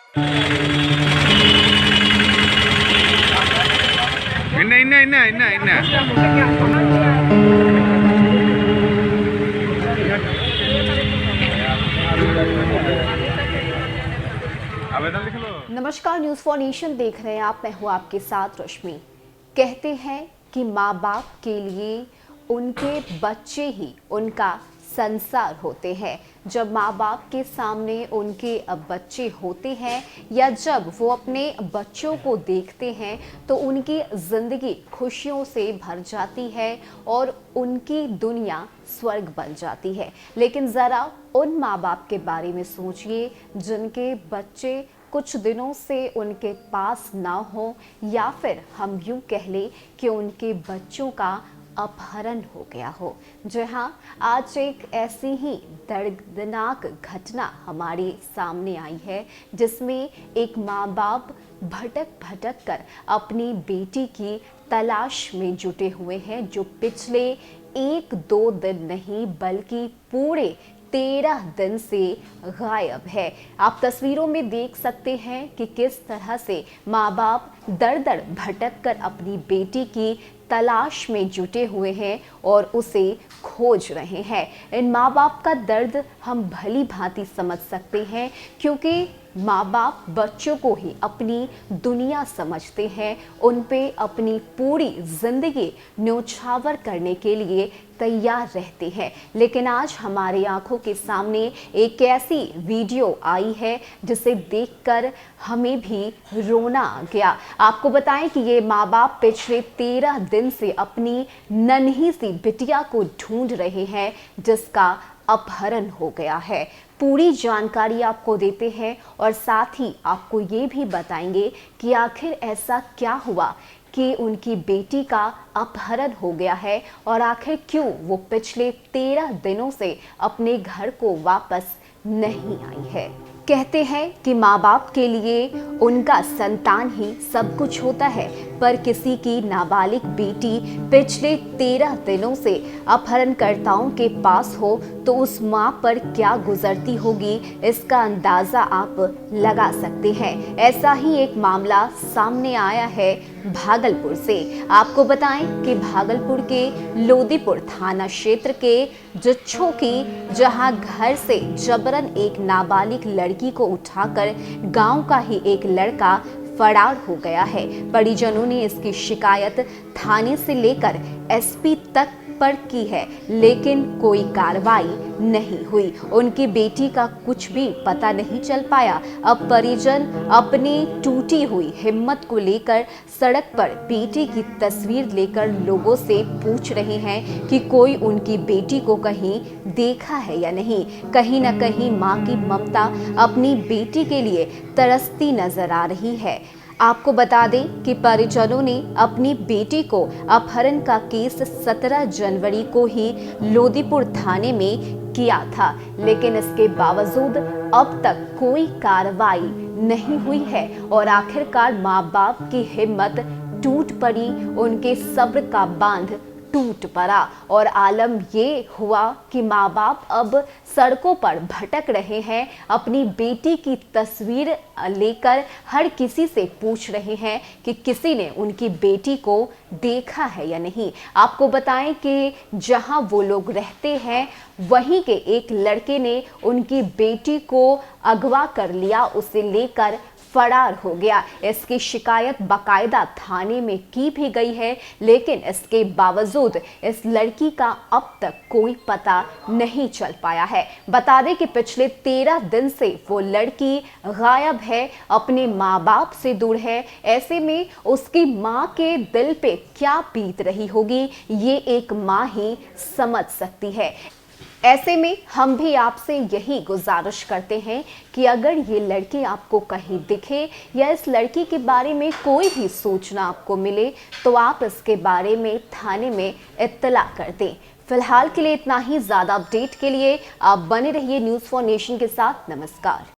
ఇన్న नमस्कार, news for nation देख रहे हैं आप। मैं हूँ आपके साथ रश्मि। कहते हैं कि माँ बाप के लिए उनके बच्चे ही उनका संसार होते हैं। जब माँ बाप के सामने उनके बच्चे होते हैं या जब वो अपने बच्चों को देखते हैं तो उनकी ज़िंदगी खुशियों से भर जाती है और उनकी दुनिया स्वर्ग बन जाती है। लेकिन ज़रा उन माँ बाप के बारे में सोचिए जिनके बच्चे कुछ दिनों से उनके पास ना हो, या फिर हम यूँ कह लें कि उनके बच्चों का अपहरण हो गया हो। जी हाँ, आज एक ऐसी ही दर्दनाक घटना हमारे सामने आई है जिसमें एक माँ बाप भटक कर अपनी बेटी की तलाश में जुटे हुए हैं, जो पिछले 1-2 दिन नहीं बल्कि पूरे 13 दिन से गायब है। आप तस्वीरों में देख सकते हैं कि किस तरह से माँ बाप दर भटक कर अपनी बेटी की तलाश में जुटे हुए हैं और उसे खोज रहे हैं। इन माँ बाप का दर्द हम भली भांति समझ सकते हैं, क्योंकि माँ बाप बच्चों को ही अपनी दुनिया समझते हैं, उन पे अपनी पूरी जिंदगी न्योछावर करने के लिए तैयार रहते हैं। लेकिन आज हमारी आंखों के सामने एक ऐसी वीडियो आई है जिसे देखकर हमें भी रोना आ गया। आपको बताएं कि ये माँ बाप पिछले 13 दिन से अपनी नन्ही सी बिटिया को ढूंढ रहे हैं जिसका अपहरण हो गया है। पूरी जानकारी आपको देते हैं और साथ ही आपको ये भी बताएंगे कि आखिर ऐसा क्या हुआ कि उनकी बेटी का अपहरण हो गया है और आखिर क्यों वो पिछले 13 दिनों से अपने घर को वापस नहीं आई है। कहते हैं कि माँ बाप के लिए उनका संतान ही सब कुछ होता है, पर किसी की नाबालिग बेटी पिछले 13 दिनों से अपहरणकर्ताओं के पास हो तो उस माँ पर क्या गुजरती होगी, इसका अंदाजा आप लगा सकते हैं। ऐसा ही एक मामला सामने आया है भागलपुर से। आपको बताएं कि भागलपुर के लोदीपुर थाना क्षेत्र के जुच्छो की जहां घर से जबरन एक नाबालिग लड़की को उठाकर गांव का ही एक लड़का फरार हो गया है। परिजनों ने इसकी शिकायत थाने से लेकर एसपी तक पर की है, लेकिन कोई कार्रवाई नहीं हुई। उनकी बेटी का कुछ भी पता नहीं चल पाया। अब परिजन अपनी टूटी हुई हिम्मत को लेकर सड़क पर बेटी की तस्वीर लेकर लोगों से पूछ रहे हैं कि कोई उनकी बेटी को कहीं देखा है या नहीं। कहीं ना कहीं माँ की ममता अपनी बेटी के लिए तरसती नजर आ रही है। आपको बता दें कि परिजनों ने अपनी बेटी को अपहरण का केस 17 जनवरी को ही लोदीपुर थाने में किया था, लेकिन इसके बावजूद अब तक कोई कार्रवाई नहीं हुई है और आखिरकार माँ बाप की हिम्मत टूट पड़ी, उनके सब्र का बांध टूट पड़ा और आलम ये हुआ कि माँ बाप अब सड़कों पर भटक रहे हैं। अपनी बेटी की तस्वीर लेकर हर किसी से पूछ रहे हैं कि किसी ने उनकी बेटी को देखा है या नहीं। आपको बताएं कि जहां वो लोग रहते हैं वहीं के एक लड़के ने उनकी बेटी को अगवा कर लिया, उसे लेकर फरार हो गया। इसकी शिकायत बाकायदा थाने में की भी गई है, लेकिन इसके बावजूद इस लड़की का अब तक कोई पता नहीं चल पाया है। बता दें कि पिछले 13 दिन से वो लड़की गायब है, अपने माँ बाप से दूर है। ऐसे में उसकी माँ के दिल पे क्या बीत रही होगी, ये एक माँ ही समझ सकती है। ऐसे में हम भी आपसे यही गुजारिश करते हैं कि अगर ये लड़की आपको कहीं दिखे या इस लड़की के बारे में कोई भी सूचना आपको मिले तो आप इसके बारे में थाने में इत्तला कर दें। फिलहाल के लिए इतना ही। ज़्यादा अपडेट के लिए आप बने रहिए न्यूज़ फॉर नेशन के साथ। नमस्कार।